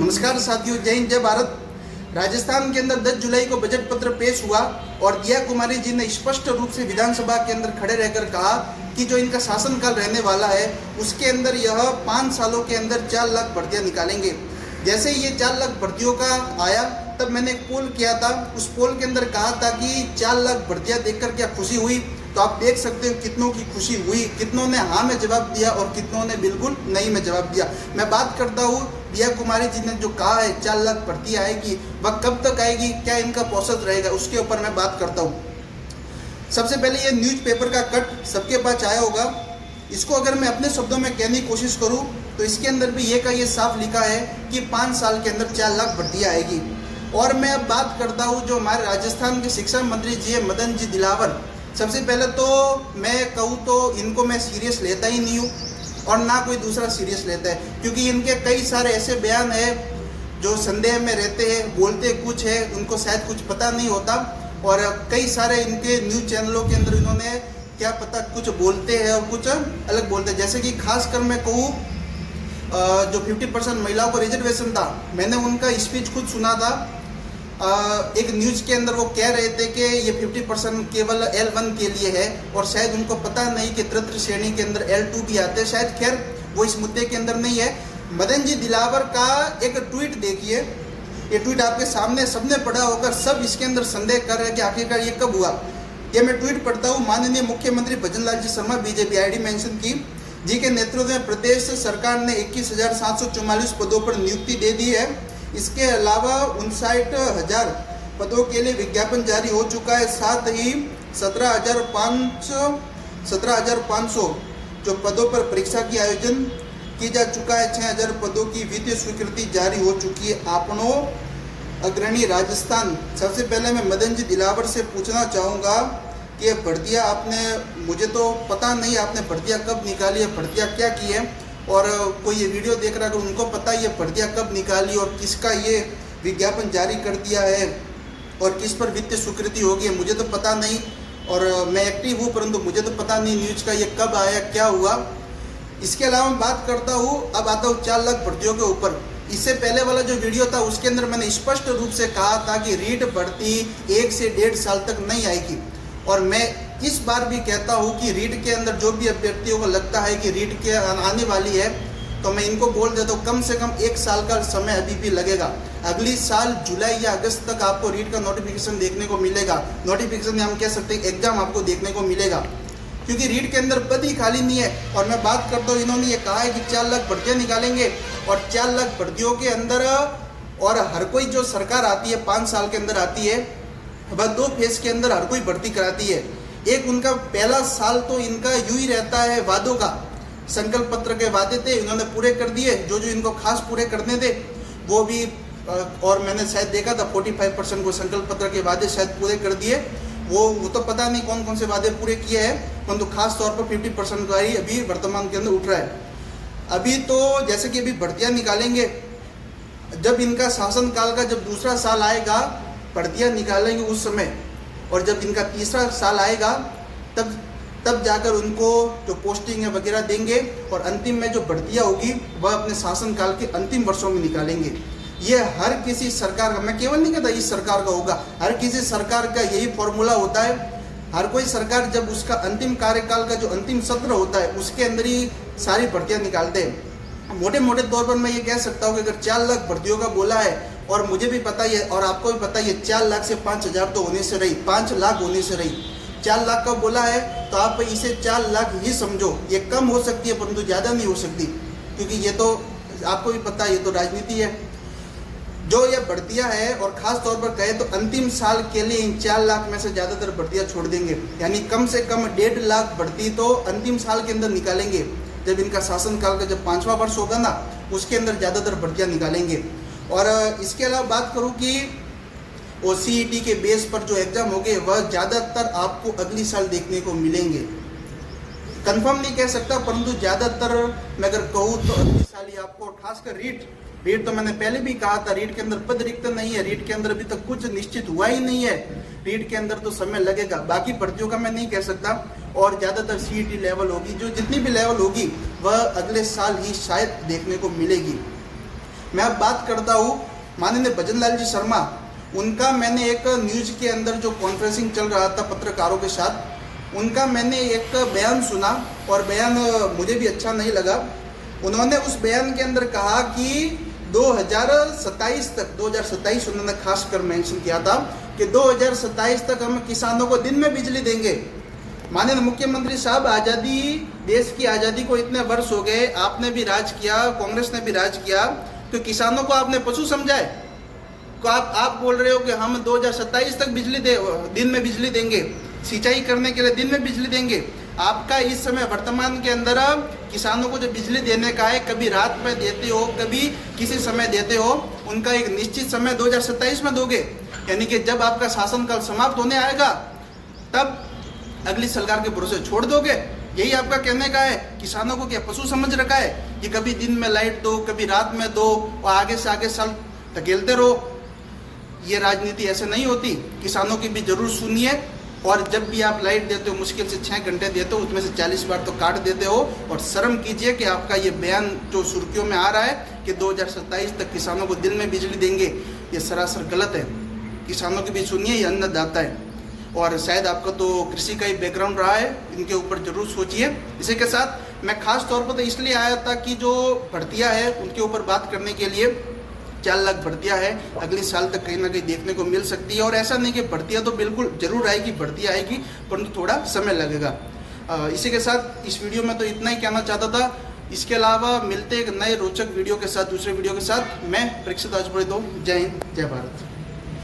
नमस्कार साथियों, जय हिंद, जय भारत। राजस्थान के अंदर 10 जुलाई को बजट पत्र पेश हुआ और दिया कुमारी जी ने स्पष्ट रूप से विधानसभा के अंदर खड़े रहकर कहा कि जो इनका शासनकाल रहने वाला है उसके अंदर यह 5 सालों के अंदर 4 लाख भर्तियां निकालेंगे। जैसे ही ये 4 लाख भर्तियों का आया तब मैंने एक पोल किया था। उस पोल के अंदर कहा था कि 4 लाख भर्तियां देखकर क्या खुशी हुई, तो आप देख सकते हो कितनों की खुशी हुई, कितनों ने हाँ में जवाब दिया और कितनों ने बिल्कुल नहीं में जवाब दिया। मैं बात करता हूँ दिया कुमारी जी ने जो कहा है 4 लाख भर्ती आएगी, वह कब तक आएगी, क्या इनका औसत रहेगा, उसके ऊपर मैं बात करता हूँ। सबसे पहले ये न्यूज़पेपर का कट सबके पास आया होगा। इसको अगर मैं अपने शब्दों में कहने की कोशिश करूँ तो इसके अंदर भी ये साफ लिखा है कि 5 साल के अंदर 4 लाख भर्तियाँ आएगी। और मैं अब बात करता हूँ जो हमारे राजस्थान के शिक्षा मंत्री जी है मदन जी दिलावर। सबसे पहले तो मैं कहूँ तो इनको मैं सीरियस लेता ही नहीं हूँ और ना कोई दूसरा सीरियस लेता है, क्योंकि इनके कई सारे ऐसे बयान हैं जो संदेह में रहते हैं, बोलते कुछ है, उनको शायद कुछ पता नहीं होता। और कई सारे इनके न्यूज़ चैनलों के अंदर इन्होंने क्या पता कुछ बोलते हैं और कुछ अलग बोलते हैं। जैसे कि खासकर मैं कहूँ जो 50% महिलाओं को रिजर्वेशन था, मैंने उनका स्पीच खुद सुना था। एक न्यूज़ के अंदर वो कह रहे थे कि ये 50% केवल L1 के लिए है और शायद उनको पता नहीं कि तृतीय श्रेणी के अंदर L2 भी आते हैं। शायद खैर वो इस मुद्दे के अंदर नहीं है। मदन जी दिलावर का एक ट्वीट देखिए, ये ट्वीट आपके सामने सबने पढ़ा होगा। सब इसके अंदर संदेह कर रहे हैं कि आखिरकार ये कब हुआ। ये मैं ट्वीट पढ़ता हूँ। माननीय मुख्यमंत्री भजनलाल जी शर्मा बीजेपी ID मेंशन की जी के नेतृत्व में प्रदेश सरकार ने 21,744 पदों पर नियुक्ति दे दी है। इसके अलावा 59,000 पदों के लिए विज्ञापन जारी हो चुका है। साथ ही 17,500 जो पदों पर परीक्षा की आयोजन की जा चुका है। 6,000 पदों की वित्तीय स्वीकृति जारी हो चुकी है। आपनों अग्रणी राजस्थान। सबसे पहले मैं मदन जी दिलावर से पूछना चाहूँगा कि ये भर्तियाँ आपने, मुझे तो पता नहीं आपने भर्तियाँ कब निकाली है, भर्तियाँ क्या की है, और कोई ये वीडियो देख रहा है अगर उनको पता है ये भर्तियाँ कब निकाली और किसका ये विज्ञापन जारी कर दिया है और किस पर वित्तीय स्वीकृति होगी, मुझे तो पता नहीं। और मैं एक्टिव हूँ परंतु मुझे तो पता नहीं न्यूज़ का ये कब आया, क्या हुआ। इसके अलावा मैं बात करता हूँ, अब आता हूँ 4 लाख भर्तियों के ऊपर। इससे पहले वाला जो वीडियो था उसके अंदर मैंने स्पष्ट रूप से कहा था कि रीट भर्ती 1 से 1.5 साल तक नहीं आएगी। और मैं इस बार भी कहता हूँ कि रीट के अंदर जो भी अभ्यर्थियों को लगता है कि रीट के आने वाली है, तो मैं इनको बोल देता हूँ कम से कम 1 साल का समय अभी भी लगेगा। अगली साल जुलाई या अगस्त तक आपको रीट का नोटिफिकेशन देखने को मिलेगा। नोटिफिकेशन हम कह सकते हैं एग्जाम आपको देखने को मिलेगा, क्योंकि रीट के अंदर पद ही खाली नहीं है। और मैं बात करता हूँ, इन्होंने ये कहा है कि 4 लाख भर्तियाँ निकालेंगे और 4 लाख भर्तियों के अंदर और हर कोई जो सरकार आती है 5 साल के अंदर आती है, वह 2 फेज के अंदर हर कोई भर्ती कराती है। एक उनका पहला साल तो इनका यूं ही रहता है वादों का। संकल्प पत्र के वादे थे, इन्होंने पूरे कर दिए, जो जो इनको खास पूरे करने थे वो भी। और मैंने शायद देखा था 45% को संकल्प पत्र के वादे शायद पूरे कर दिए। वो तो पता नहीं कौन कौन से वादे पूरे किए हैं, परंतु खास तौर पर 50% का ही अभी वर्तमान के अंदर उठ रहा है। अभी तो जैसे कि अभी भर्तियाँ निकालेंगे, जब इनका शासनकाल का जब दूसरा साल आएगा भर्तियाँ निकालेंगे उस समय, और जब इनका तीसरा साल आएगा तब जाकर उनको जो पोस्टिंग है वगैरह देंगे और अंतिम में जो भर्तियाँ होगी वह अपने शासनकाल के अंतिम वर्षों में निकालेंगे। ये हर किसी सरकार का, मैं केवल नहीं कहता इस सरकार का होगा, हर किसी सरकार का यही फॉर्मूला होता है। हर कोई सरकार जब उसका अंतिम कार्यकाल का जो अंतिम सत्र होता है उसके अंदर ही सारी भर्तियाँ निकालते हैं। मोटे मोटे तौर पर मैं ये कह सकता हूँ कि अगर 4 लाख भर्तियों का बोला है, और मुझे भी पता है और आपको भी पता है 4 लाख से 5,000 तो होने से रही, 5 लाख होने से रही। 4 लाख का बोला है तो आप इसे 4 लाख ही समझो। ये कम हो सकती है परंतु ज़्यादा नहीं हो सकती, क्योंकि ये तो आपको भी पता है ये तो राजनीति है। जो ये भर्तियाँ है और ख़ास तौर पर कहे तो अंतिम साल के लिए इन 4 लाख में से ज़्यादातर भर्तियाँ छोड़ देंगे, यानी कम से कम 1.5 लाख भर्ती तो अंतिम साल के अंदर निकालेंगे। जब इनका शासनकाल का जब 5वां वर्ष होगा ना, उसके अंदर ज़्यादातर भर्तियाँ निकालेंगे। और इसके अलावा बात करूँ कि OCET के बेस पर जो एग्ज़ाम होंगे वह ज़्यादातर आपको अगली साल देखने को मिलेंगे। कंफर्म नहीं कह सकता परंतु ज़्यादातर मैं अगर कहूँ तो अगली साल ही आपको, खासकर रीट तो मैंने पहले भी कहा था, रीट के अंदर पद रिक्त नहीं है, रीट के अंदर अभी तक कुछ निश्चित हुआ ही नहीं है। रीट के अंदर तो समय लगेगा, बाकी भर्तियों का मैं नहीं कह सकता। और ज़्यादातर CET लेवल होगी, जो जितनी भी लेवल होगी वह अगले साल ही शायद देखने को मिलेगी। मैं अब बात करता हूँ माननीय भजन लाल जी शर्मा, उनका मैंने एक न्यूज़ के अंदर जो कॉन्फ्रेंसिंग चल रहा था पत्रकारों के साथ, उनका मैंने एक बयान सुना और बयान मुझे भी अच्छा नहीं लगा। उन्होंने उस बयान के अंदर कहा कि 2027 तक, 2027 उन्होंने खासकर मेंशन किया था कि 2027 तक हम किसानों को दिन में बिजली देंगे। माननीय मुख्यमंत्री साहब, आज़ादी, देश की आज़ादी को इतने वर्ष हो गए, आपने भी राज किया, कांग्रेस ने भी राज किया, तो किसानों को आपने पशु समझा है? तो आप बोल रहे हो कि हम 2027 तक दिन में बिजली देंगे, सिंचाई करने के लिए दिन में बिजली देंगे। आपका इस समय वर्तमान के अंदर किसानों को जो बिजली देने का है, कभी रात में देते हो, कभी किसी समय देते हो, उनका एक निश्चित समय 2027 में दोगे। यानी कि जब आपका शासनकाल समाप्त होने आएगा तब अगली सरकार के भरोसे छोड़ दोगे। यही आपका कहने का है? किसानों को क्या पशु समझ रखा है कि कभी दिन में लाइट दो, कभी रात में दो और आगे से आगे साल धकेलते रहो? ये राजनीति ऐसे नहीं होती। किसानों की भी जरूर सुनिए, और जब भी आप लाइट देते हो, मुश्किल से 6 घंटे देते हो, उसमें से 40 बार तो काट देते हो। और शर्म कीजिए कि आपका ये बयान जो सुर्खियों में आ रहा है कि 2027 तक किसानों को दिन में बिजली देंगे, ये सरासर गलत है। किसानों की भी सुनिए, ये अन्नदाता है और शायद आपका तो कृषि का ही बैकग्राउंड रहा है, इनके ऊपर जरूर सोचिए। इसी के साथ मैं खास तौर पर तो इसलिए आया था कि जो भर्तियाँ है उनके ऊपर बात करने के लिए। 4 लाख भर्तियाँ है, अगले साल तक कहीं ना कहीं देखने को मिल सकती है। और ऐसा नहीं कि भर्तियाँ तो बिल्कुल जरूर आएगी, भर्तियाँ आएगी, परंतु थोड़ा समय लगेगा। इसी के साथ इस वीडियो में तो इतना ही कहना चाहता था। इसके अलावा मिलते एक नए रोचक वीडियो के साथ, दूसरे वीडियो के साथ। मैं परीक्षित आजपुरे, जय हिंद, जय भारत।